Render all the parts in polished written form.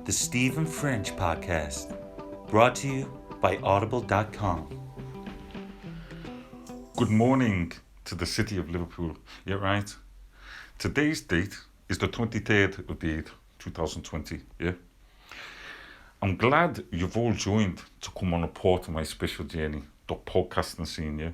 the Stephen French podcast, brought to you by audible.com. Good morning to the city of Liverpool. Yeah, right. Today's date is the 23rd of the 8th, 2020. Yeah. I'm glad you've all joined to come on a part of my special journey, the podcasting scene. Yeah.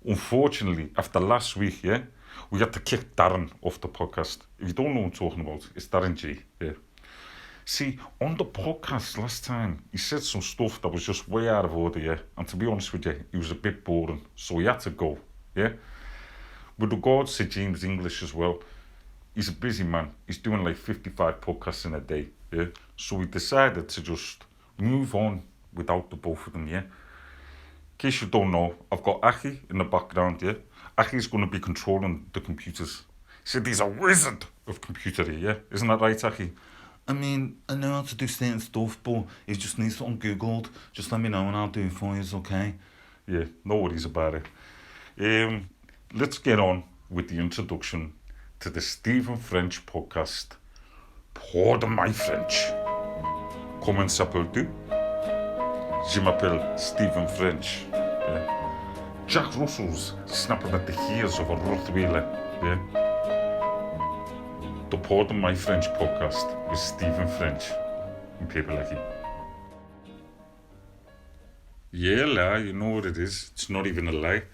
Unfortunately, after last week, yeah, we had to kick Darren off the podcast. If you don't know what I'm talking about, it's Darren G. Yeah. See, on the podcast last time, he said some stuff that was just way out of order, yeah. And to be honest with you, he was a bit boring, so he had to go, yeah. With regards to James English as well, he's a busy man. He's doing like 55 podcasts in a day, yeah. So we decided to just move on without the both of them, yeah. In case you don't know, I've got Aki in the background, yeah. Aki's going to be controlling the computers. He said he's a wizard of computery, yeah. Isn't that right, Aki? I mean, I know how to do certain stuff, but if you just need something Googled, just let me know and I'll do it for you, okay? Yeah, no worries about it. Let's get on with the introduction to the Stephen French podcast. Pardon my French. Comment s'appelles-tu? Je m'appelle Stephen French. Yeah. Jack Russell's snapping at the heels of a Rottweiler. Yeah. The Pardon My French podcast with Stephen French and people like him. Yeah, lie, you know what it is. It's not even a lie.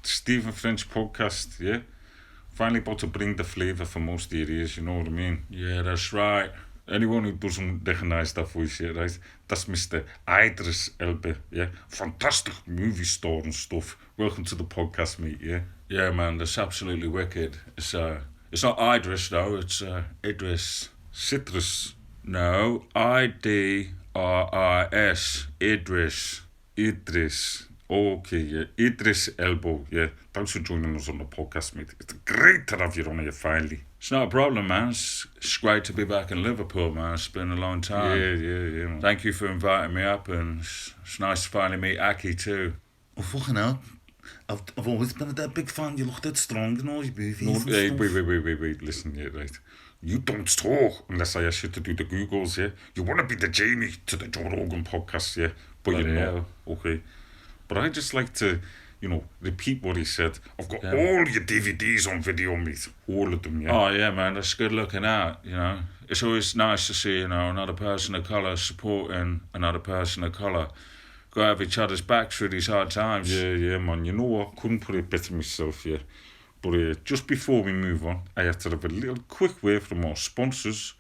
The Stephen French podcast, yeah. Finally about to bring the flavour for most areas, you know what I mean? Yeah, that's right. Anyone who doesn't recognise that voice, yeah, right? That's Mr. Idris Elba, yeah. Fantastic movie star and stuff. Welcome to the podcast, mate, yeah. Yeah, man, that's absolutely wicked. It's not Idris, though. It's Idris. Citrus. No, I-D-R-I-S. Idris. Idris. Okay, yeah. Idris Elba, yeah. Thanks for joining us on the podcast, mate. It's great to have you on here finally. It's not a problem, man. It's great to be back in Liverpool, man. It's been a long time. Yeah, man. Thank you for inviting me up, and it's nice to finally meet Aki too. Oh, fucking hell. I've always been a big fan. You look that strong in all your movies. No, and hey, stuff. wait. Listen, yeah, right. You don't talk unless I ask you to do the Googles, yeah. You want to be the Jamie to the Joe Rogan podcast, yeah. But Bloody you know, hell. okay. But I just like to, repeat what he said. I've got Yeah. all your DVDs on video, mate. All of them, yeah. Oh yeah, man. That's good looking out. You know, it's always nice to see another person of colour supporting another person of colour. Got to have each other's backs through these hard times. Yeah, man. You know what? Couldn't put it better myself, yeah. But just before we move on, I have to have a little quick word from our sponsors.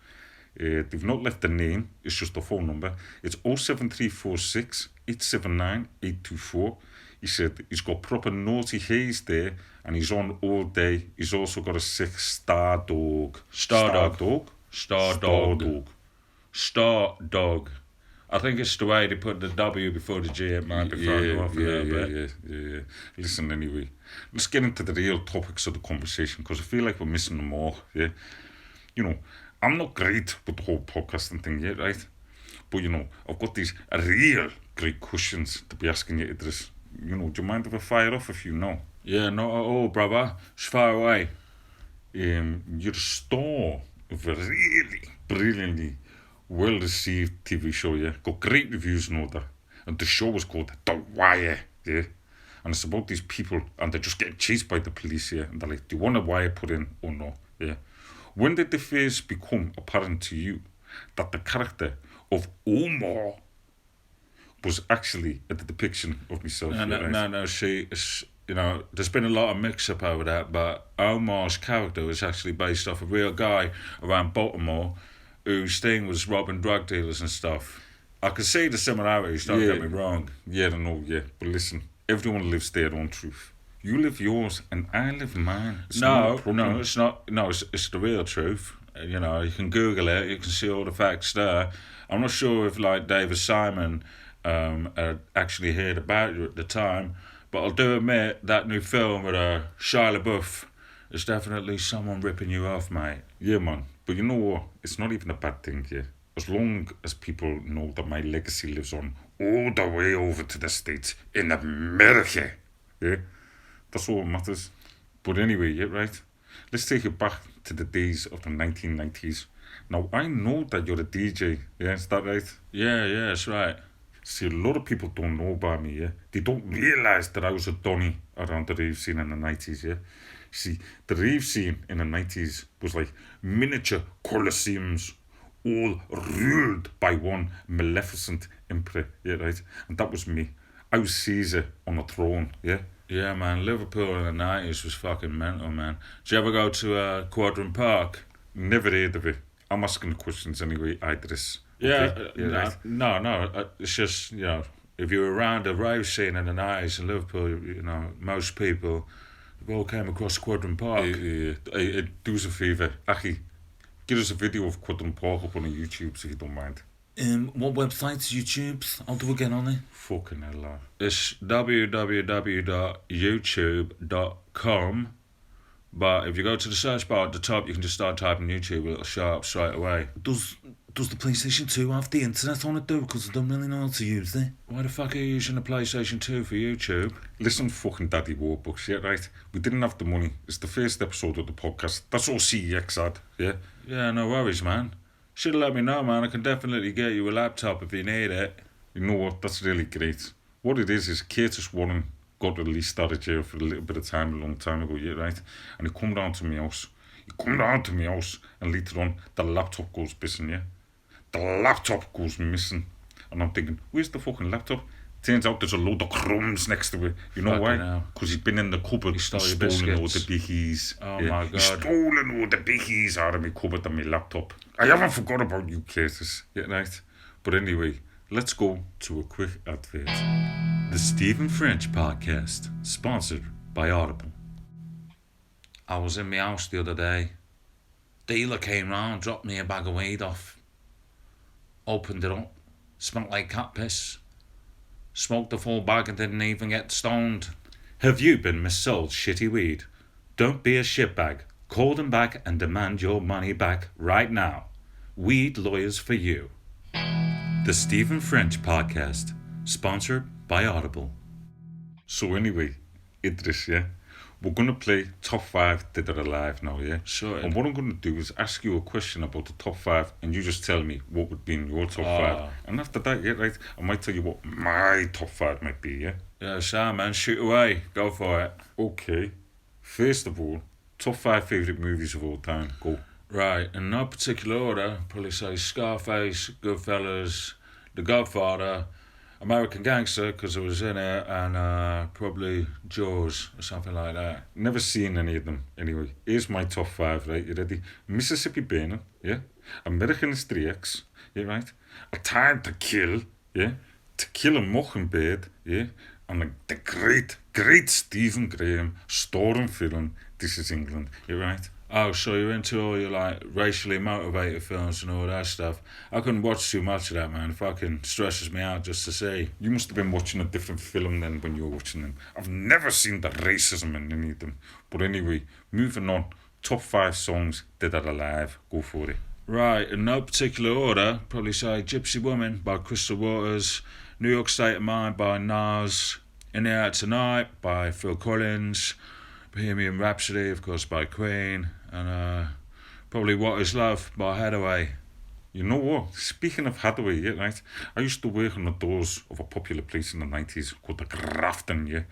They've not left the name, it's just the phone number. It's 07346 879 824. He said he's got proper naughty haze there and he's on all day. He's also got a 6-star dog. Star dog. dog? Star dog. I think it's the way they put the W before the G. It might be thrown you off a little bit. Yeah. Listen, anyway, let's get into the real topics of the conversation because I feel like we're missing them all, yeah. I'm not great with the whole podcasting thing yet, right? But, I've got these real great questions to be asking you, Idris. Do you mind if I fire off a few now? Yeah, not at all, brother. Just far away. You're a star of a really brilliantly well-received TV show, yeah? Got great reviews and all that. And the show was called The Wire, yeah? And it's about these people and they're just getting chased by the police, yeah? And they're like, do you want a wire put in or no, yeah? When did it first become apparent to you that the character of Omar was actually a depiction of myself? No, see, there's been a lot of mix-up over that, but Omar's character was actually based off a real guy around Baltimore whose thing was robbing drug dealers and stuff. I could see the similarities, don't get me wrong. Yeah, I know, yeah. But listen, everyone lives their own truth. You live yours and I live mine. It's not. It's the real truth. You can Google it, you can see all the facts there. I'm not sure if, David Simon had actually heard about you at the time, but I'll do admit that new film with Shia LaBeouf is definitely someone ripping you off, mate. Yeah, man. But you know what? It's not even a bad thing, yeah. As long as people know that my legacy lives on all the way over to the States in America, yeah. That's all that matters. But anyway, yeah, right. Let's take it back to the days of the 1990s. Now, I know that you're a DJ, yeah, is that right? Yeah, that's right. See, a lot of people don't know about me, yeah? They don't realise that I was a Donny around the rave scene in the 90s, yeah? See, the rave scene in the 90s was like miniature coliseums, all ruled by one maleficent emperor, yeah, right? And that was me. I was Caesar on a throne, yeah? Yeah, man, Liverpool in the 90s was fucking mental, man. Did you ever go to Quadrant Park? Never heard of it. I'm asking the questions anyway, Idris. Yeah, Okay? Right. no, it's just, you know, if you were around the rave scene in the 90s in Liverpool, you know, most people all came across Quadrant Park. Do us a favour, Aki, give us a video of Quadrant Park up on YouTube so you don't mind. What websites, YouTubes? How do we get on it? Fucking hell, It's www.youtube.com. But if you go to the search bar at the top, you can just start typing YouTube. It'll show up straight away. Does the PlayStation 2 have the internet on it though? Because I don't really know how to use it. Why the fuck are you using the PlayStation 2 for YouTube? Listen, fucking Daddy Warbucks, yeah, right? We didn't have the money. It's the first episode of the podcast. That's all CEX had, yeah? Yeah, no worries, man. Should have let me know, man. I can definitely get you a laptop if you need it. You know what? That's really great. What it is Curtis Warren got released out of jail for a little bit of time, a long time ago, yeah, right? And he come down to my house. And later on, the laptop goes missing, yeah? The laptop goes missing. And I'm thinking, where's the fucking laptop? Turns out there's a load of crumbs next to it. You know Fucking why? hell. Because he's been in the cupboard and stole your stolen all biscuits. the bickies. Oh my He's God. stolen all the bickies out of my cupboard and my laptop. I haven't forgot about you, Curtis. Yeah, right? But anyway, let's go to a quick advert. The Stephen French Podcast, sponsored by Audible. I was in my house the other day. Dealer came round, dropped me a bag of weed off. Opened it up, smelled like cat piss. Smoked the full bag and didn't even get stoned. Have you been missold shitty weed? Don't be a shitbag. Call them back and demand your money back right now. Weed lawyers for you. The Stephen French Podcast, sponsored by Audible. So anyway, Idris, yeah? We're going to play top 5 Dead or Alive now, yeah? Sure. And what I'm going to do is ask you a question about the top 5 and you just tell me what would be in your top 5. And after that, yeah, right, I might tell you what my top 5 might be, yeah? Yeah, Sam, man, shoot away. Go for it. Okay. First of all, top 5 favourite movies of all time. Go. Right, in no particular order, probably say Scarface, Goodfellas, The Godfather, American Gangster, because I was in it, and probably Jaws, or something like that. Never seen any of them. Anyway, here's my top 5, right? You ready? Mississippi Burning, yeah? American History X, yeah, right? A Time to Kill, yeah? To Kill a Mockingbird, yeah? And the great Stephen Graeme starring film, This Is England, yeah, right? Oh, so you're into all your, like, racially motivated films and all that stuff. I couldn't watch too much of that, man. It fucking stresses me out just to see. You must have been watching a different film then when you were watching them. I've never seen the racism in any of them. But anyway, moving on. Top 5 songs Dead or Alive. Go for it. Right, in no particular order, probably say Gypsy Woman by Crystal Waters, New York State of Mind by Nas, In the Air Tonight by Phil Collins, Bohemian Rhapsody, of course, by Queen, and probably What Is Love by Hathaway. You know what? Speaking of Hathaway, yeah, right? I used to work on the doors of a popular place in the 90s called the Grafton, yeah?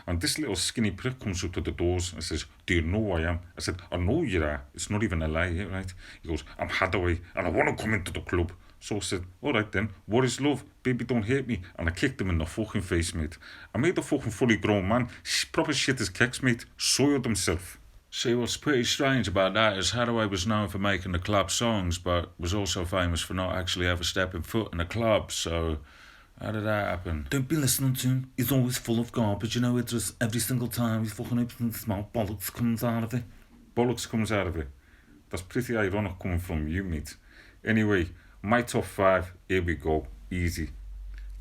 And this little skinny prick comes up to the doors and says, do you know who I am? I said, I know you are. It's not even a lie, yeah, right? He goes, I'm Hathaway and I want to come into the club. So I said, alright then, what is love? Baby, don't hate me. And I kicked him in the fucking face, mate. I made the fucking fully grown man proper shit his kicks, mate. Soiled himself. See, what's pretty strange about that is Hathaway was known for making the club songs, but was also famous for not actually ever stepping foot in a club, so how did that happen? Don't be listening to him. He's always full of garbage, you know. It's just every single time he's fucking opens his mouth, bollocks comes out of it. Bollocks comes out of it. That's pretty ironic coming from you, mate. Anyway, my top 5, here we go. Easy.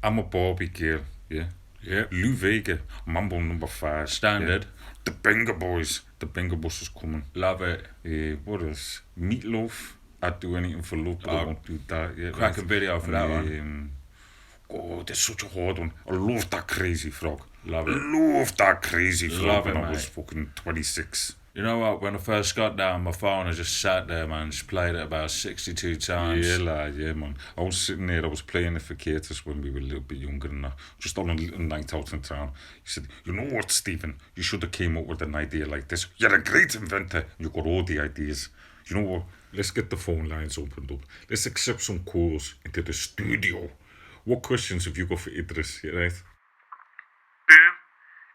I'm a Barbie girl, yeah? Yeah. Lou Vega, Mambo number 5. Standard. Yeah? The Benga Boys. The Benga Bus is coming. Love it. What else? Meatloaf. I'd do anything for love, but I won't do that. Yeah, Cracking video for that one. Oh, that's such a hard one. I love that Crazy Frog. Love it. Love that Crazy Frog Love it, when I mate. was fucking 26. You know what? When I first got down, my phone, I just sat there, man. Just played it about 62 times. Yeah, lad, yeah, man. I was sitting there, I was playing it for Curtis when we were a little bit younger and that. Just on a little night out in town. He said, you know what, Stephen? You should have came up with an idea like this. You're a great inventor. You got all the ideas. You know what? Let's get the phone lines opened up. Let's accept some calls into the studio. What questions have you got for Idris, yeah, right? Boom.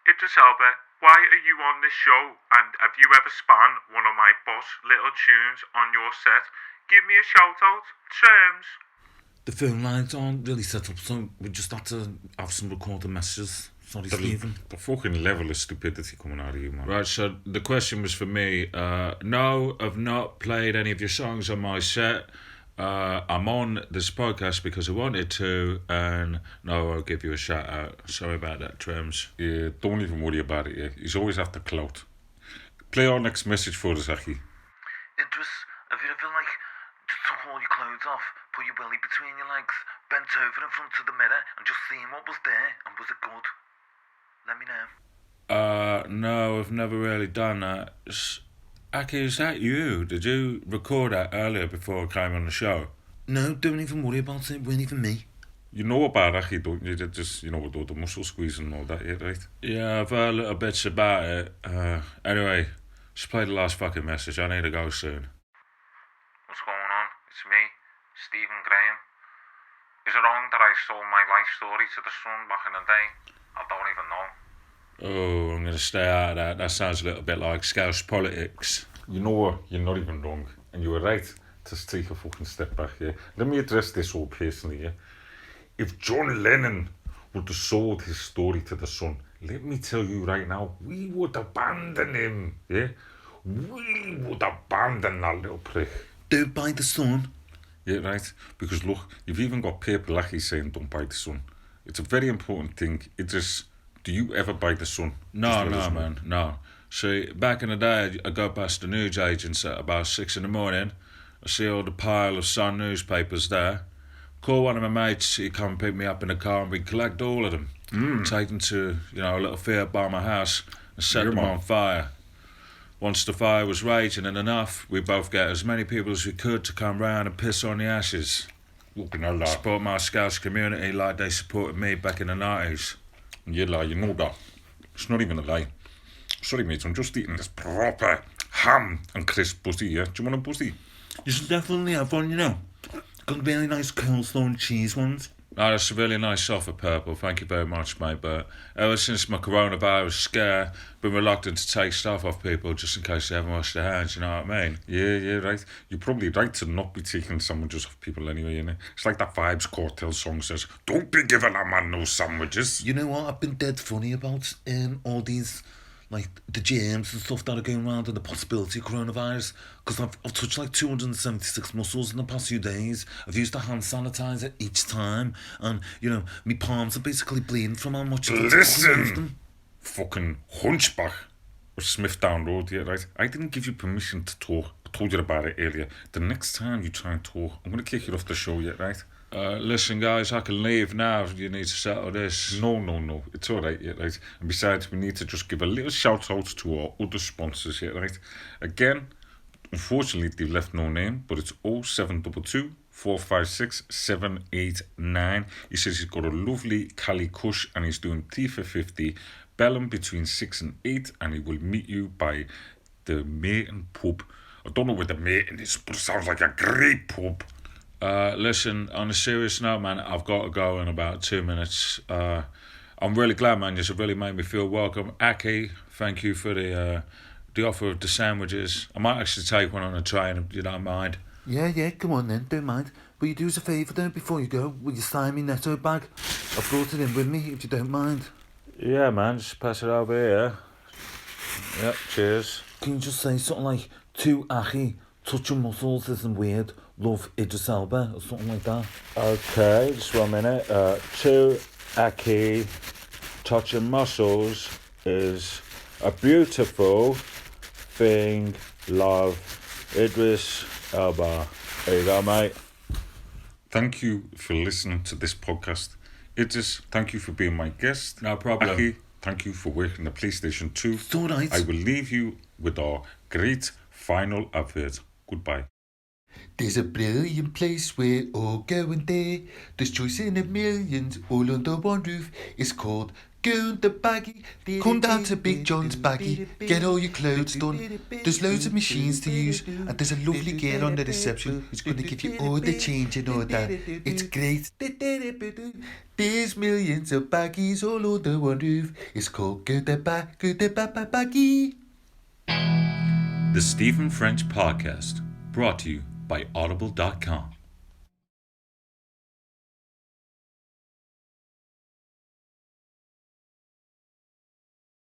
Idris Elba, why are you on this show? And have you ever spun one of my boss little tunes on your set? Give me a shout out. Terms. The phone lines aren't really set up, so we just had to have some recorded messages. Sorry, Stephen. The fucking level of stupidity coming out of you, man. Right, so the question was for me. No, I've not played any of your songs on my set. I'm on this podcast because I wanted to, and no, I'll give you a shout out. Sorry about that, Trems. Yeah, don't even worry about it, yeah. He's always after clout. Play our next message for us, Aki. Idris, have you ever, just took all your clothes off, put your belly between your legs, bent over in front of the mirror, and just seen what was there, and was it good? Let me know. No, I've never really done that. Aki, is that you? Did you record that earlier before I came on the show? No, don't even worry about it. It weren't even me. You know about Aki, don't you? Just, you know, with all the muscle squeezing and all that, yeah, right? Yeah, I've heard little bits about it. Anyway, just play the last fucking message. I need to go soon. What's going on? It's me, Stephen Graeme. Is it wrong that I sold my life story to the Sun back in the day? I don't even know. Oh, I'm going to stay out of that. That sounds a little bit like Scouse politics. You know what? You're not even wrong. And you were right to take a fucking step back, yeah? Let me address this all personally, yeah? If John Lennon would have sold his story to the Sun, let me tell you right now, we would abandon him, yeah? We would abandon that little prick. Don't buy the Sun. Yeah, right? Because look, you've even got people like you saying don't buy the Sun. It's a very important thing. It's just, do you ever buy the Sun? No, man, no. See, back in the day, I go past the news agents at about 6 in the morning. I see all the pile of Sun newspapers there. Call one of my mates, he'd come and pick me up in the car and we'd collect all of them. Take them to, a little field by my house and set them on fire. Once the fire was raging and enough, we'd both get as many people as we could to come round and piss on the ashes. Support my Scouts community like they supported me back in the 90s. Yeah, lie, you know that. It's not even a lie. Sorry, mate, I'm just eating this proper ham and crisp pussy, yeah? Do you want a pussy? You should definitely have one, Got really nice coleslaw and cheese ones. No, that's a really nice offer, Purple. Thank you very much, mate. But ever since my coronavirus scare, I've been reluctant to take stuff off people just in case they haven't washed their hands, you know what I mean? Yeah, right. You're probably right to not be taking sandwiches off people anyway, innit? It's like that Vibes Cartel song says, don't be giving a man no sandwiches. You know what? I've been dead funny about all these, the germs and stuff that are going around and the possibility of coronavirus. Because I've touched 276 muscles in the past few days. I've used a hand sanitizer each time. And, my palms are basically bleeding from how much I've Listen, fucking hunchback of Smithdown Road, yeah, right? I didn't give you permission to talk. I told you about it earlier. The next time you try and talk, I'm going to kick you off the show, yeah, right? Listen, guys, I can leave now if you need to settle this. No. It's all right, yeah, right? And besides, we need to just give a little shout-out to our other sponsors, yeah, right? Again, unfortunately, they left no name, but it's 0722 456 789. He says he's got a lovely Cali Kush and he's doing tea for 50. Bell him between 6 and 8 and he will meet you by the Maiden pub. I don't know where the Maiden is, but it sounds like a great pub. Listen, on a serious note, man, I've got to go in about 2 minutes. I'm really glad, man. You've really made me feel welcome. Aki, thank you for the offer of the sandwiches. I might actually take one on the train if you don't mind. Yeah, come on then, don't mind. Will you do us a favour though before you go? Will you sign me Netto bag? I brought it in with me if you don't mind. Yeah, man, just pass it over here. Yep, cheers. Can you just say something like, to Aki, touch your muscles isn't weird, love Idris Elba, or something like that? Okay, just 1 minute. To Aki, touching muscles is a beautiful thing, love, Idris Elba. There you go, mate. Thank you for listening to this podcast. Idris, thank you for being my guest. No problem. Aki, Thank you for working the PlayStation 2. It's all right. I will leave you with our great final advert. Goodbye. There's a brilliant place we're all going there. There's choice in the millions all under one roof. It's called the Baggy. Come down to Big John's Baggy, get all your clothes done. There's loads of machines to use, and there's a lovely girl on the reception who's going to give you all the change and all that. It's great. There's millions of baggies all under one roof. It's called the Baggy. The Stephen French Podcast, brought to you by Audible.com.